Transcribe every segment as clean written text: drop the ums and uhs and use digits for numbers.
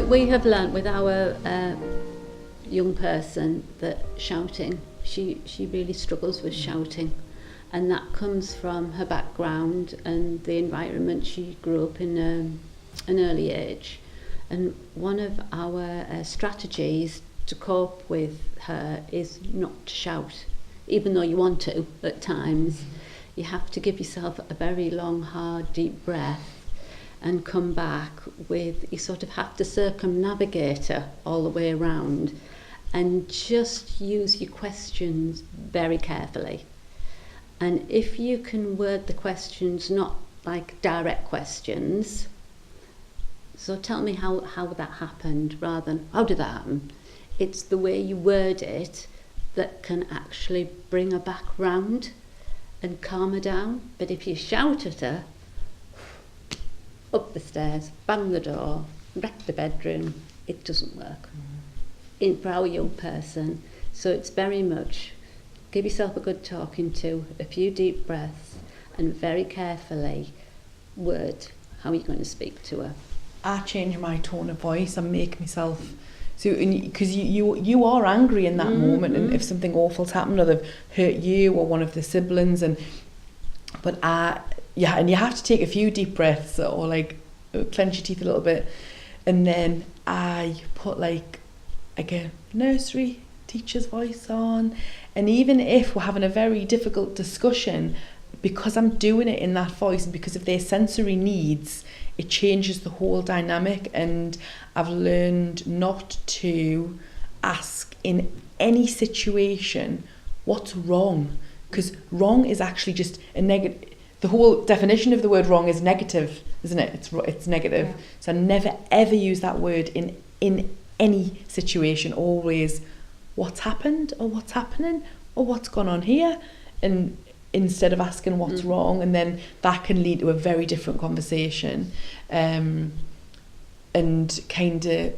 We have learnt with our young person that shouting, she really struggles with shouting, and that comes from her background and the environment she grew up in an early age. And one of our strategies to cope with her is not to shout, even though you want to at times. You have to give yourself a very long, hard, deep breath and come back with, you sort of have to circumnavigate her all the way around and just use your questions very carefully. And if you can word the questions not like direct questions, so tell me how that happened rather than how did that happen, it's the way you word it that can actually bring her back round and calm her down. But if you shout at her, up the stairs, bang the door, wreck the bedroom, it doesn't work for our young person. So it's very much give yourself a good talking to, a few deep breaths, and very carefully word how you're going to speak to her. I change my tone of voice and make myself, so because you are angry in that moment, and if something awful's happened or they've hurt you or one of the siblings, and you have to take a few deep breaths or like clench your teeth a little bit, and then I put like a nursery teacher's voice on, and even if we're having a very difficult discussion, because I'm doing it in that voice and because of their sensory needs, it changes the whole dynamic. And I've learned not to ask in any situation what's wrong, because wrong is actually just a negative. The whole definition of the word wrong is negative, isn't it? It's negative. Yeah. So I never ever use that word in any situation. Always what's happened or what's happening or what's gone on here, and instead of asking what's wrong, and then that can lead to a very different conversation, and kind of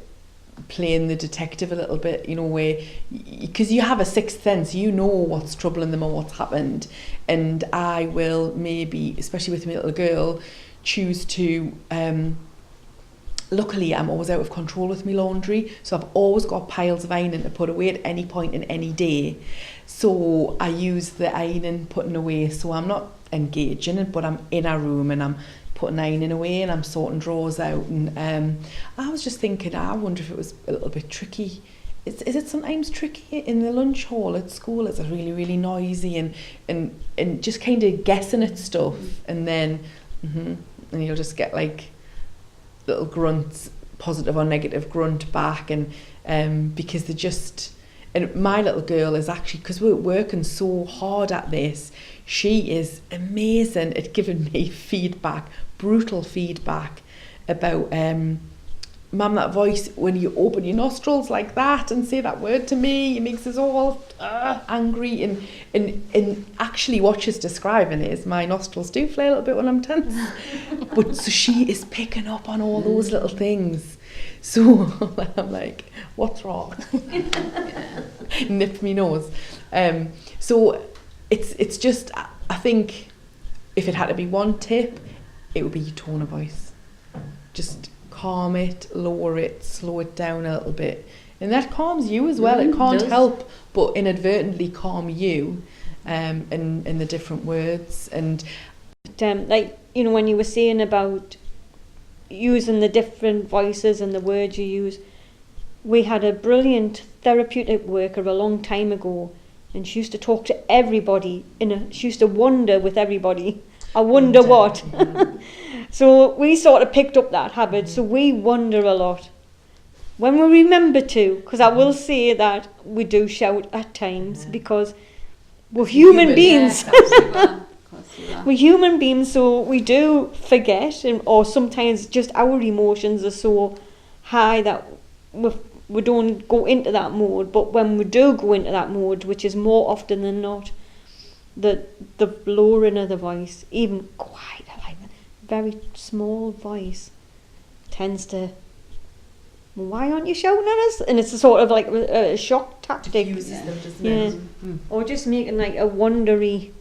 playing the detective a little bit, where, because you have a sixth sense, you know what's troubling them or what's happened, and I will maybe, especially with my little girl, choose to luckily I'm always out of control with my laundry, so I've always got piles of ironing to put away at any point in any day. So I use the ironing putting away, so I'm not engaging it, but I'm in a room and I'm putting ironing away and I'm sorting drawers out. And I was just thinking, I wonder if it was a little bit tricky. Is it sometimes tricky in the lunch hall at school? It's really, really noisy and just kind of guessing at stuff, and then and you'll just get like little grunts, positive or negative grunt back, and because they're just. And my little girl is actually, because we're working so hard at this, she is amazing at giving me feedback, brutal feedback about, Mum, that voice, when you open your nostrils like that and say that word to me, it makes us all angry. And actually what she's describing is my nostrils do flare a little bit when I'm tense. But so she is picking up on all those little things. So I'm like, what's wrong? Nip me nose. So it's just, I think if it had to be one tip, it would be your tone of voice. Just calm it, lower it, slow it down a little bit. And that calms you as well. It can't help but inadvertently calm you in the different words. And when you were saying about using the different voices and the words you use, we had a brilliant therapeutic worker a long time ago, and she used to talk to everybody she used to wonder with everybody. I wonder what. So we sort of picked up that habit, so we wonder a lot when we remember to, because I will say that we do shout at times because we're human beings. We're human beings, so we do forget, or sometimes just our emotions are so high that we don't go into that mode. But when we do go into that mode, which is more often than not, the lowering of the voice, even quite like a very small voice, tends to, why aren't you shouting at us? And it's a sort of like a shock tactic. Diffuses them, doesn't it? Or just making like a wondery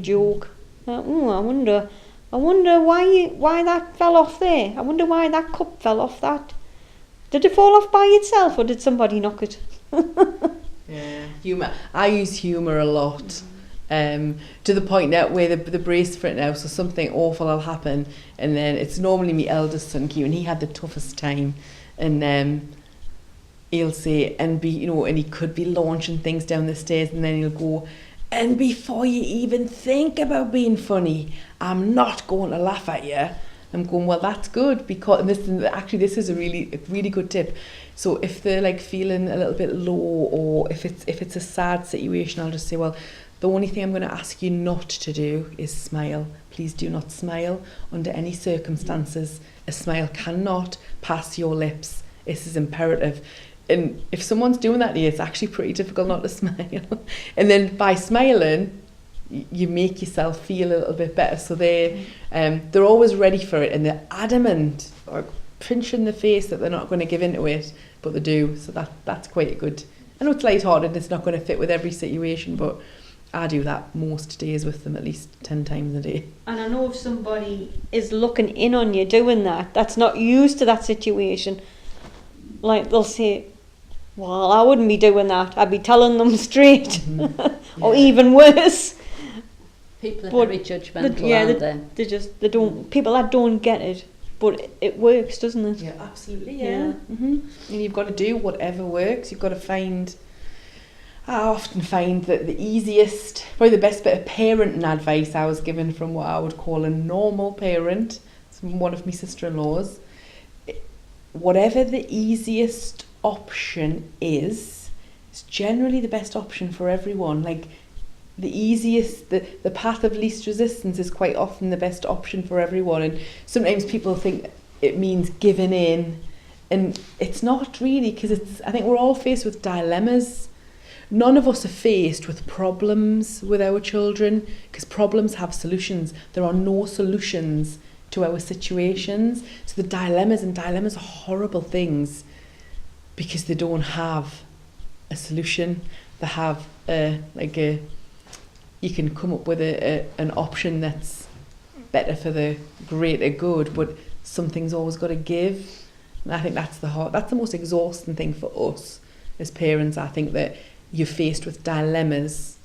joke. I wonder why that fell off there. I wonder why that cup fell off that Did it fall off by itself, or did somebody knock it? Yeah, humour. I use humour a lot. To the point now where the brace for it now, so something awful will happen, and then it's normally my eldest son Q, and he had the toughest time, and he'll say, and he could be launching things down the stairs, and then he'll go, and before you even think about being funny, I'm not going to laugh at you. I'm going, well, that's good, because this is a really good tip. So if they're like feeling a little bit low, or if it's a sad situation, I'll just say, well, the only thing I'm going to ask you not to do is smile. Please do not smile under any circumstances. A smile cannot pass your lips. This is imperative. And if someone's doing that to you, it's actually pretty difficult not to smile. And then by smiling, you make yourself feel a little bit better. So they're always ready for it, and they're adamant or pinching the face that they're not going to give into it, but they do. So that's quite a good. I know it's lighthearted, it's not going to fit with every situation, but I do that most days with them, at least 10 times a day. And I know if somebody is looking in on you doing that's not used to that situation, like they'll say, well, I wouldn't be doing that. I'd be telling them straight. Mm-hmm. Or even worse. People are very judgmental, aren't they? They don't. People that don't get it, but it works, doesn't it? Yeah, absolutely. Yeah. Mm-hmm. And you've got to do whatever works. You've got to find. I often find that the easiest, probably the best bit of parenting advice I was given from what I would call a normal parent, from one of my sister-in-laws. Whatever the easiest option is generally the best option for everyone. Like the easiest, the path of least resistance is quite often the best option for everyone. And sometimes people think it means giving in, and it's not really, because I think we're all faced with dilemmas. None of us are faced with problems with our children, because problems have solutions. There are no solutions to our situations. So the dilemmas are horrible things, because they don't have a solution. They have you can come up with an option that's better for the greater good, but something's always got to give. And I think that's the most exhausting thing for us as parents. I think that you're faced with dilemmas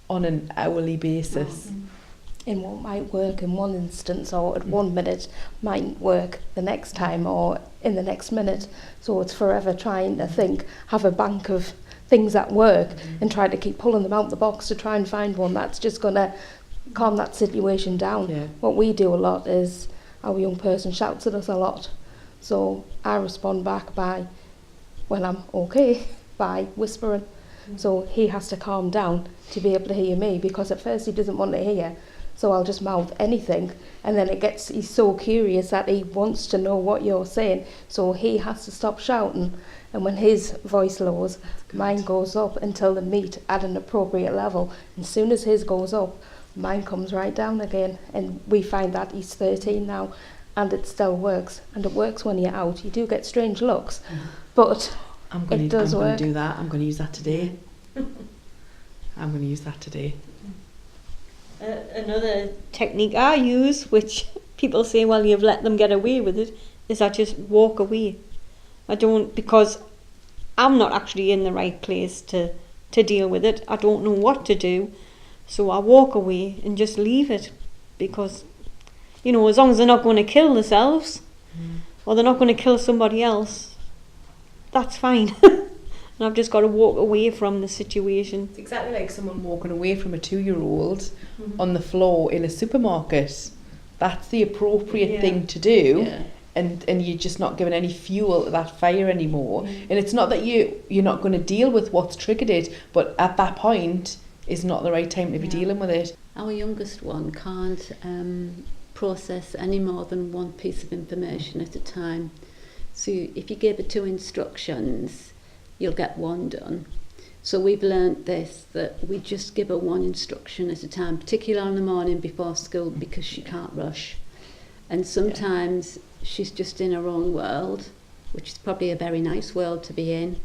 on an hourly basis. In what might work in one instance, or at 1 minute might work the next time, or in the next minute. So it's forever trying to have a bank of things that work, and try to keep pulling them out the box to try and find one that's just going to calm that situation down. Yeah. What we do a lot is our young person shouts at us a lot. So I respond back by, when I'm okay, by whispering. So he has to calm down to be able to hear me, because at first he doesn't want to hear. So I'll just mouth anything, and then he's so curious that he wants to know what you're saying. So he has to stop shouting, and when his voice lowers, mine goes up until they meet at an appropriate level. And as soon as his goes up, mine comes right down again. And we find that he's 13 now, and it still works. And it works when you're out. You do get strange looks, but it does work. I'm going to do that. I'm going to use that today. Another technique I use, which people say, well, you've let them get away with it, is I just walk away. I don't, because I'm not actually in the right place to deal with it. I don't know what to do. So I walk away and just leave it, because, as long as they're not going to kill themselves, or they're not going to kill somebody else, that's fine. And I've just got to walk away from the situation. It's exactly like someone walking away from a 2-year-old on the floor in a supermarket. That's the appropriate thing to do. Yeah. And you're just not giving any fuel to that fire anymore. And it's not that you're not going to deal with what's triggered it, but at that point is not the right time to be dealing with it. Our youngest one can't process any more than one piece of information at a time. So if you give her 2 instructions, you'll get 1 done. So we've learnt this, that we just give her 1 instruction at a time, particularly on the morning before school, because she can't rush. And sometimes she's just in her own world, which is probably a very nice world to be in,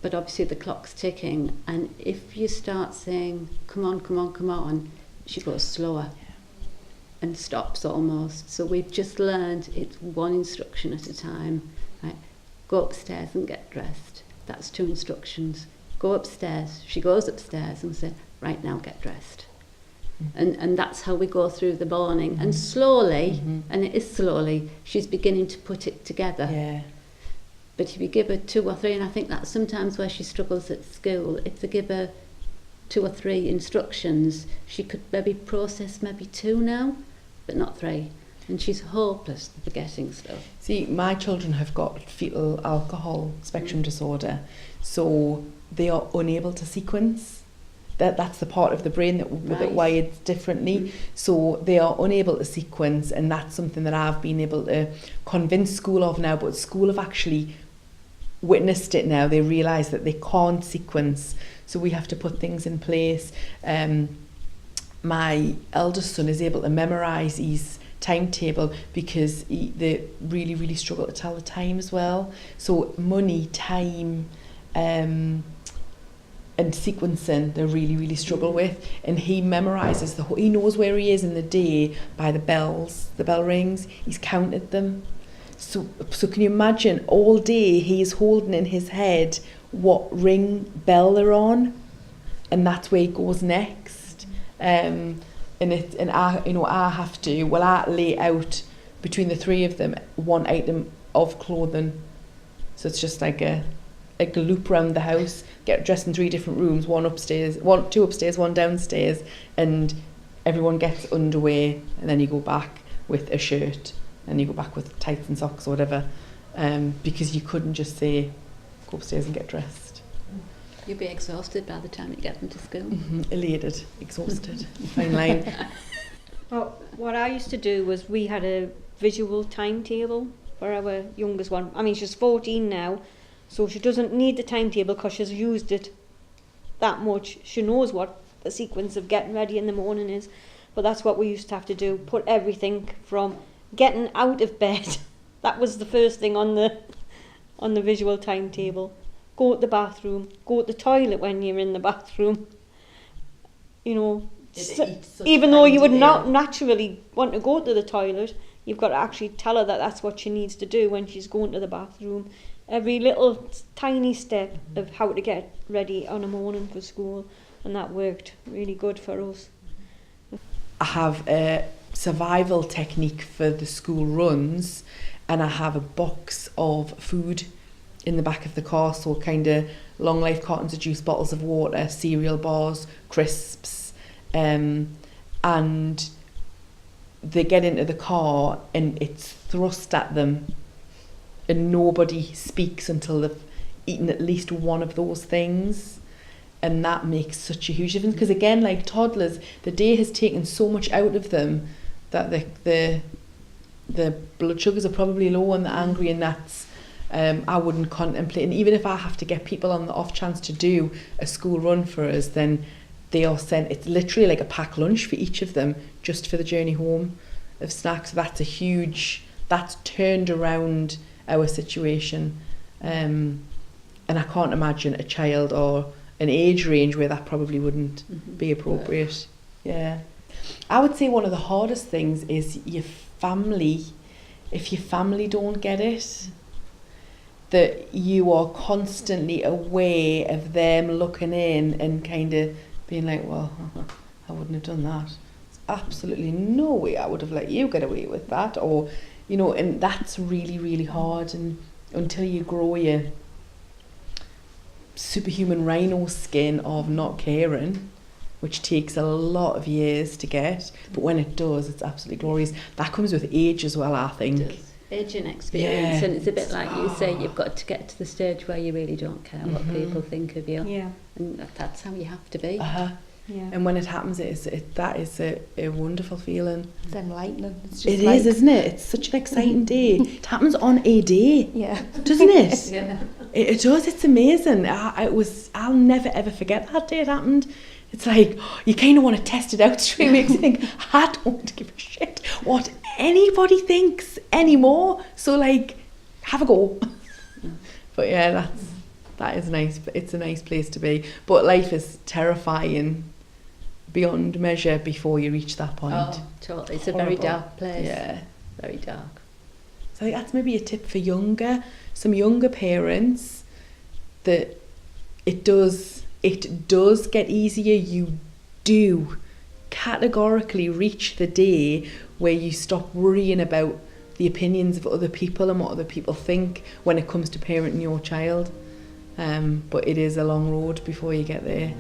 but obviously the clock's ticking, and if you start saying, come on, come on, come on, she goes slower and stops almost. So we've just learned it's 1 instruction at a time. Right? go upstairs and get dressed. That's 2 instructions. Go upstairs. She goes upstairs and says, right now, get dressed. And that's how we go through the morning. And slowly, and it is slowly, she's beginning to put it together. Yeah. But if you give her 2 or 3, and I think that's sometimes where she struggles at school, if they give her 2 or 3 instructions, she could maybe process maybe 2 now, but not 3. And she's hopeless forgetting stuff. See, my children have got fetal alcohol spectrum disorder, so they are unable to sequence. That's the part of the brain that wired differently. So they are unable to sequence, and that's something that I've been able to convince school of now, but school have actually witnessed it now. They realise that they can't sequence, so we have to put things in place. My eldest son is able to memorise his timetable because they really, really struggle to tell the time as well. So money, time, and sequencing they really, really struggle with, and he memorises he knows where he is in the day by the bell rings. He's counted them. So can you imagine all day he's holding in his head what bell they're on, and that's where he goes next. And I have to, I lay out between the 3 of them 1 item of clothing, so it's just like a loop around the house, get dressed in 3 different rooms, 2 upstairs, 1 downstairs, and everyone gets underwear, and then you go back with a shirt, and you go back with tights and socks or whatever, because you couldn't just say, go upstairs and get dressed. You'll be exhausted by the time you get them to school. Elated, exhausted, fine line. Well, what I used to do was we had a visual timetable for our youngest one. I mean, she's 14 now, so she doesn't need the timetable because she's used it that much. She knows what the sequence of getting ready in the morning is. But that's what we used to have to do. Put everything from getting out of bed. That was the first thing on the visual timetable. Go to the bathroom. Go to the toilet when you're in the bathroom. You know, even though you would not naturally want to go to the toilet, you've got to actually tell her that that's what she needs to do when she's going to the bathroom. Every little tiny step of how to get ready on a morning for school, and that worked really good for us. I have a survival technique for the school runs, and I have a box of food in the back of the car, so kind of long life cartons of juice, bottles of water, cereal bars, crisps, and they get into the car and it's thrust at them, and nobody speaks until they've eaten at least one of those things. And that makes such a huge difference, because again, like toddlers, the day has taken so much out of them that the blood sugars are probably low and they're angry, and that's I wouldn't contemplate. And even if I have to get people on the off chance to do a school run for us, then they are sent, it's literally like a packed lunch for each of them just for the journey home of snacks. That's turned around our situation, and I can't imagine a child or an age range where that probably wouldn't be appropriate. Yeah, I would say one of the hardest things is your family. If your family don't get it, that you are constantly aware of them looking in and kind of being like, well, I wouldn't have done that. There's absolutely no way I would have let you get away with that, or you know, and that's really, really hard. And until you grow your superhuman rhino skin of not caring, which takes a lot of years to get, but when it does, it's absolutely glorious. That comes with age as well, I think. It does. Age and experience, and it's a bit like you say, you've got to get to the stage where you really don't care what people think of you. Yeah. And that's how you have to be. Yeah. And when it happens, that is a wonderful feeling. It's enlightening. It's just It is, isn't it? It's such an exciting day. It happens on a day, Yeah. doesn't it? Yeah. It does. It's amazing. I'll never ever forget that day it happened. It's like you kind of want to test it out straight away, because you think, I don't give a shit what anybody thinks anymore. So like, have a go. But yeah, that is nice. It's a nice place to be. But life is terrifying beyond measure before you reach that point. Oh, totally. It's a very dark place. Yeah. Very dark. So I think that's maybe a tip for some younger parents, that it does get easier. You do categorically reach the day where you stop worrying about the opinions of other people and what other people think when it comes to parenting your child. But it is a long road before you get there.